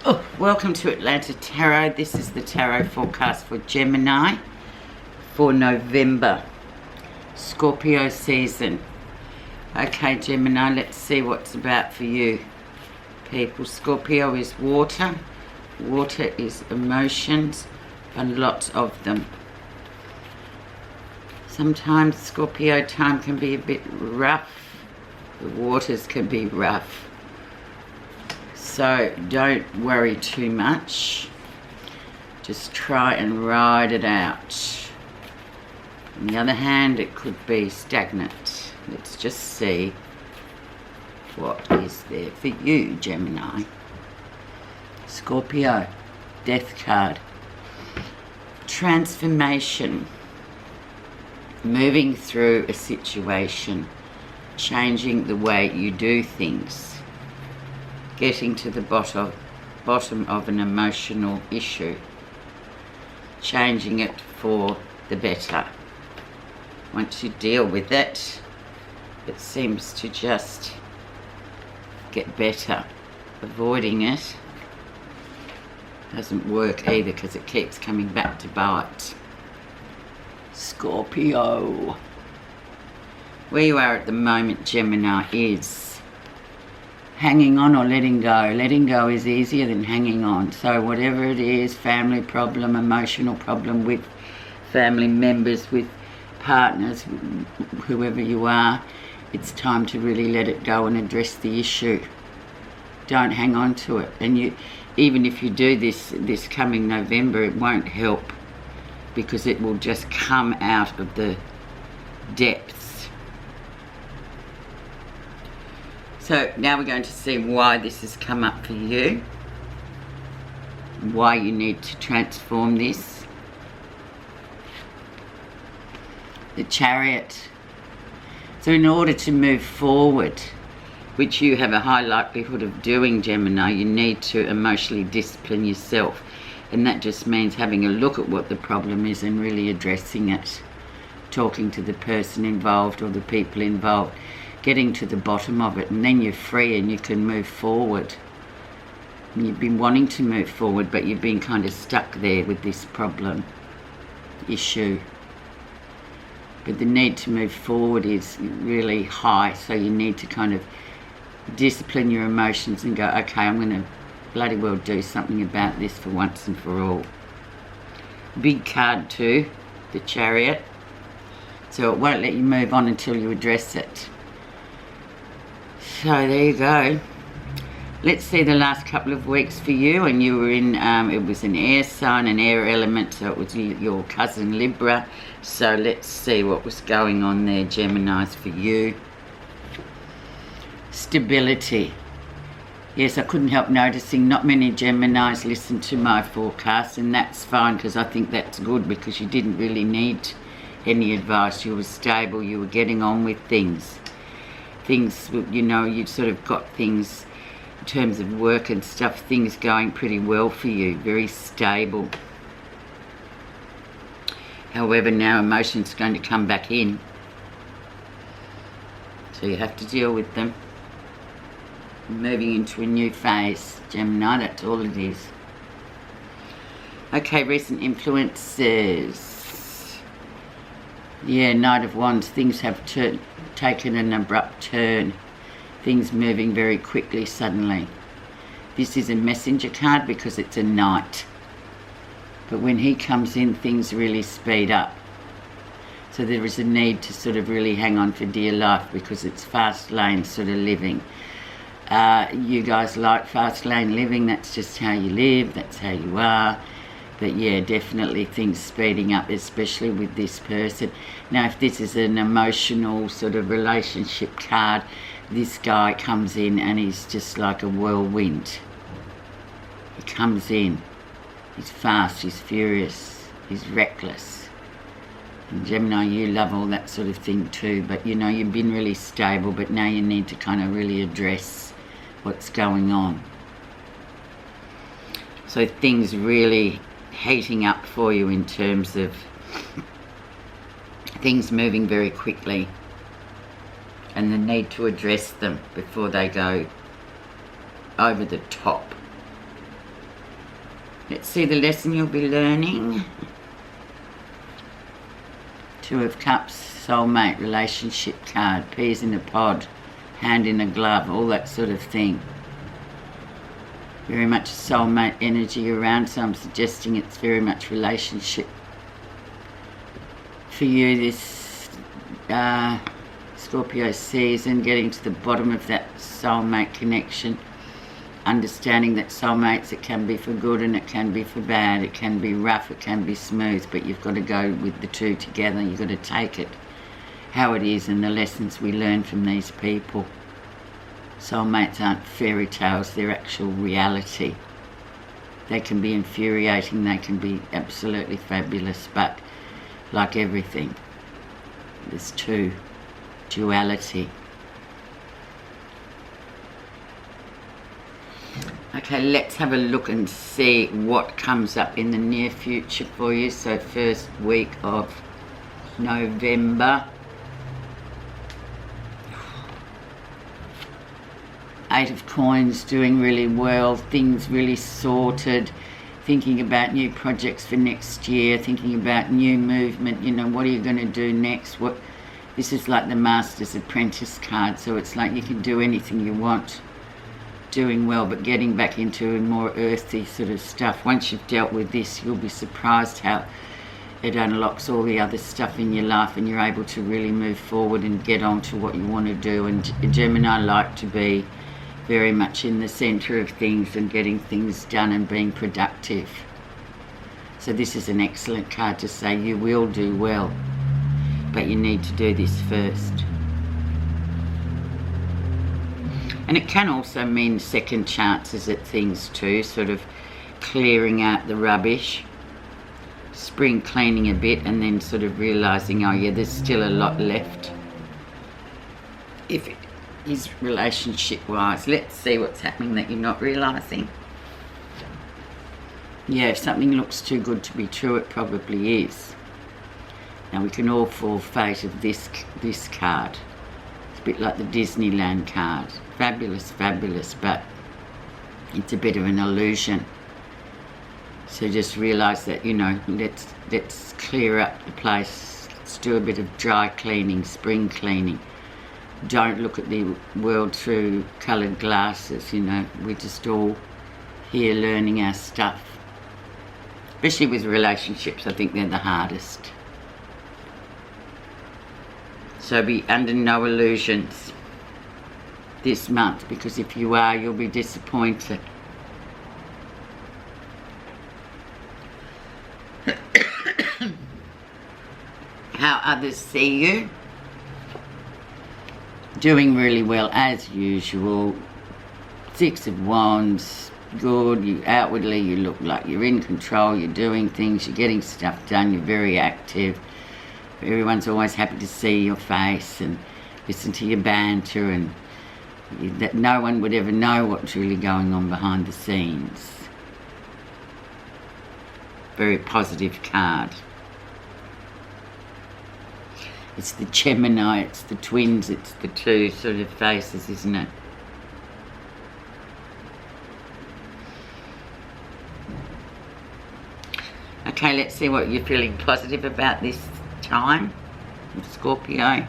Oh, welcome to Atlanta Tarot. This is the tarot forecast for Gemini for November, Scorpio season. Okay, Gemini, let's see what's about for you people. Scorpio is water. Water is emotions, and lots of them. Sometimes Scorpio time can be a bit rough. The waters can be rough. So don't worry too much. Just try and ride it out. On the other hand, it could be stagnant. Let's just see what is there for you, Gemini. Scorpio, Death card. Transformation. Moving through a situation. Changing the way you do things. Getting to the bottom of an emotional issue. Changing it for the better. Once you deal with it, it seems to just get better. Avoiding it doesn't work either because it keeps coming back to bite. Scorpio. Where you are at the moment, Gemini, is hanging on or letting go. Letting go is easier than hanging on. So whatever it is, family problem, emotional problem with family members, with partners, whoever you are, it's time to really let it go and address the issue. Don't hang on to it. And you, even if you do this coming November, it won't help because it will just come out of the depths. So now we're going to see why this has come up for you, why you need to transform this. The Chariot. So in order to move forward, which you have a high likelihood of doing, Gemini, you need to emotionally discipline yourself. And that just means having a look at what the problem is and really addressing it. Talking to the person involved or the people involved. Getting to the bottom of it, and then you're free and you can move forward. And you've been wanting to move forward, but you've been kind of stuck there with this problem, issue. But the need to move forward is really high, so you need to kind of discipline your emotions and go, okay, I'm going to bloody well do something about this for once and for all. Big card too, the Chariot. So it won't let you move on until you address it. So there you go. Let's see the last couple of weeks for you. And you were in, it was an air sign, an air element, so it was your cousin Libra. So let's see what was going on there, Geminis, for you. Stability. Yes, I couldn't help noticing not many Geminis listen to my forecast, and that's fine because I think that's good because you didn't really need any advice. You were stable, you were getting on with things. Things, you know, you've sort of got things in terms of work and stuff, things going pretty well for you, very stable. However, now emotion's going to come back in. So you have to deal with them. Moving into a new phase, Gemini, that's all it is. Okay, recent influences. Yeah, Knight of Wands, things have taken an abrupt turn. Things moving very quickly suddenly. This is a messenger card because it's a knight. But when he comes in, things really speed up. So there is a need to sort of really hang on for dear life because it's fast lane sort of living. You guys like fast lane living, that's just how you live, that's how you are. But yeah, definitely things speeding up, especially with this person. Now, if this is an emotional sort of relationship card, this guy comes in and he's just like a whirlwind. He comes in, he's fast, he's furious, he's reckless. And Gemini, you love all that sort of thing too, but you know, you've been really stable, but now you need to kind of really address what's going on. So things really heating up for you in terms of things moving very quickly and the need to address them before they go over the top. Let's see the lesson you'll be learning. Two of Cups, soulmate, relationship card, peas in a pod, hand in a glove, all that sort of thing. Very much soulmate energy around, so I'm suggesting it's very much relationship for you this Scorpio season, getting to the bottom of that soulmate connection, understanding that soulmates, it can be for good and it can be for bad, it can be rough, it can be smooth, but you've got to go with the two together. You've got to take it how it is and the lessons we learn from these people. Soulmates aren't fairy tales, they're actual reality. They can be infuriating, they can be absolutely fabulous, but like everything, there's two, duality. Okay, let's have a look and see what comes up in the near future for you. So first week of November. Eight of Coins, doing really well, things really sorted, thinking about new projects for next year, thinking about new movement, you know, what are you going to do next? This is like the Master's Apprentice card, so it's like you can do anything you want, doing well, but getting back into more earthy sort of stuff. Once you've dealt with this, you'll be surprised how it unlocks all the other stuff in your life and you're able to really move forward and get on to what you want to do. And Gemini like to be very much in the center of things and getting things done and being productive. So this is an excellent card to say you will do well, but you need to do this first. And it can also mean second chances at things too, sort of clearing out the rubbish, spring cleaning a bit, and then sort of realizing, oh yeah, there's still a lot left. If it is relationship wise, let's see what's happening that you're not realizing. Yeah, if something looks too good to be true, it probably is. Now we can all fall fate of this card. It's a bit like the Disneyland card. Fabulous, fabulous, but it's a bit of an illusion. So just realize that, you know, let's clear up the place. Let's do a bit of dry cleaning, spring cleaning. Don't look at the world through coloured glasses, you know. We're just all here learning our stuff. Especially with relationships, I think they're the hardest. So be under no illusions this month, because if you are, you'll be disappointed. How others see you? Doing really well as usual. Six of Wands, good. You outwardly, you look like you're in control, you're doing things, you're getting stuff done, you're very active. Everyone's always happy to see your face and listen to your banter, and that no one would ever know what's really going on behind the scenes. Very positive card. It's the Gemini, it's the twins, it's the two sort of faces, isn't it? Okay, let's see what you're feeling positive about this time, Scorpio.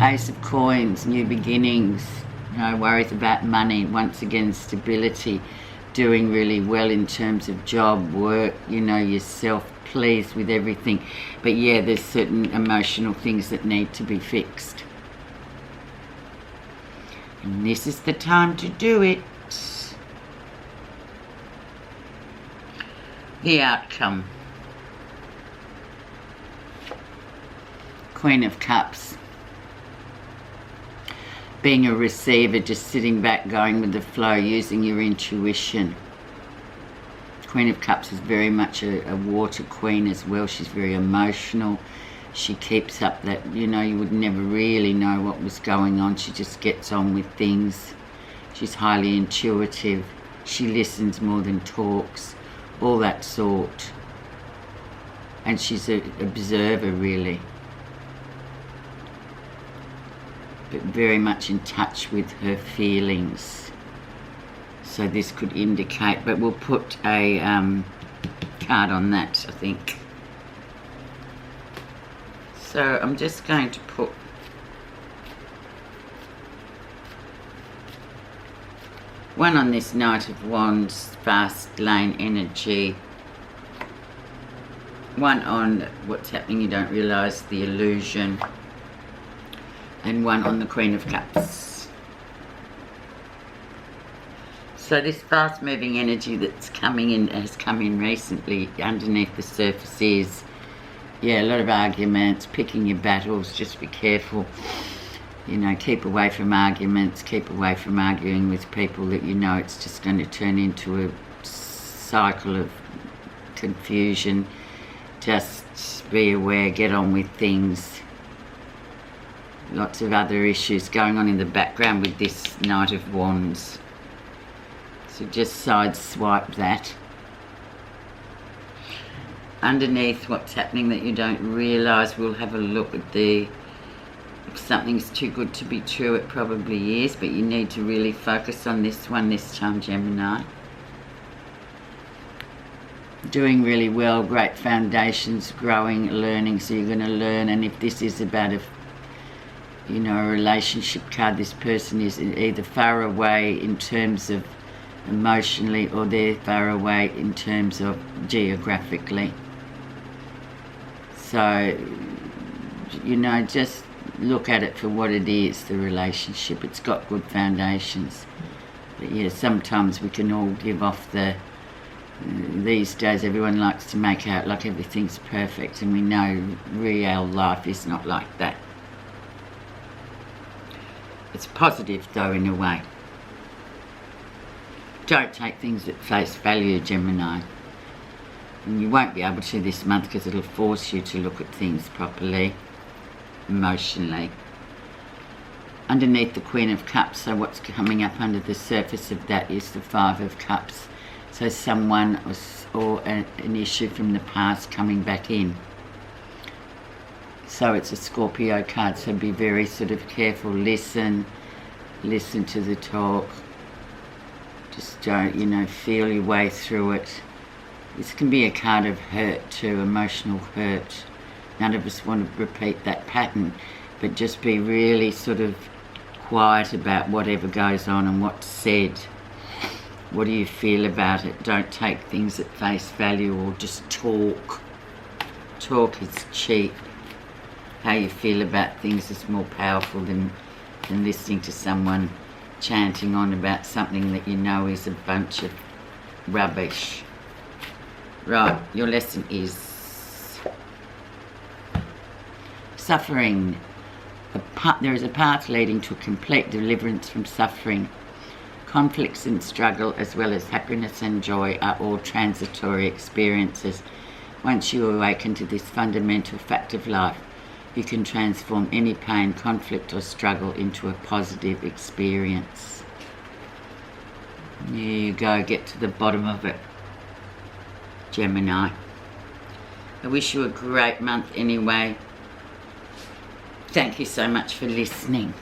Ace of Coins, new beginnings, no worries about money, once again stability, doing really well in terms of job, work, you know, yourself, pleased with everything. But yeah, there's certain emotional things that need to be fixed. And this is the time to do it. The outcome. Queen of Cups. Being a receiver, just sitting back, going with the flow, using your intuition. Queen of Cups is very much a water queen as well. She's very emotional. She keeps up that, you know, you would never really know what was going on. She just gets on with things. She's highly intuitive. She listens more than talks. All that sort. And she's an observer, really. But very much in touch with her feelings. So this could indicate, but we'll put a card on that, I think. So I'm just going to put one on this Knight of Wands, fast lane energy. One on what's happening, you don't realise, the illusion. And one on the Queen of Cups. So this fast moving energy that's coming in, has come in recently, underneath the surface is, yeah, a lot of arguments, picking your battles, just be careful. You know, keep away from arguments, keep away from arguing with people that you know it's just going to turn into a cycle of confusion. Just be aware, get on with things. Lots of other issues going on in the background with this Knight of Wands. So just sideswipe that. Underneath what's happening that you don't realise, we'll have a look at the, if something's too good to be true, it probably is, but you need to really focus on this one this time, Gemini. Doing really well, great foundations, growing, learning, so you're going to learn. And if this is about a, you know, a relationship card, this person is either far away in terms of emotionally, or they're far away in terms of geographically. So, you know, just look at it for what it is, the relationship. It's got good foundations. But yeah, sometimes we can all give off the, these days everyone likes to make out like everything's perfect, and we know real life is not like that. It's positive though, in a way. Don't take things at face value, Gemini. And you won't be able to this month because it'll force you to look at things properly, emotionally. Underneath the Queen of Cups, so what's coming up under the surface of that is the Five of Cups. So someone or an issue from the past coming back in. So it's a Scorpio card, so be very sort of careful, listen to the talk. Just don't, you know, feel your way through it. This can be a card of hurt too, emotional hurt. None of us want to repeat that pattern, but just be really sort of quiet about whatever goes on and what's said. What do you feel about it? Don't take things at face value, or just talk. Talk is cheap. How you feel about things is more powerful than listening to someone chanting on about something that you know is a bunch of rubbish. Right, your lesson is suffering. There is a path leading to a complete deliverance from suffering. Conflicts and struggle, as well as happiness and joy, are all transitory experiences. Once you awaken to this fundamental fact of life, you can transform any pain, conflict or struggle into a positive experience. There you go, get to the bottom of it, Gemini. I wish you a great month anyway. Thank you so much for listening.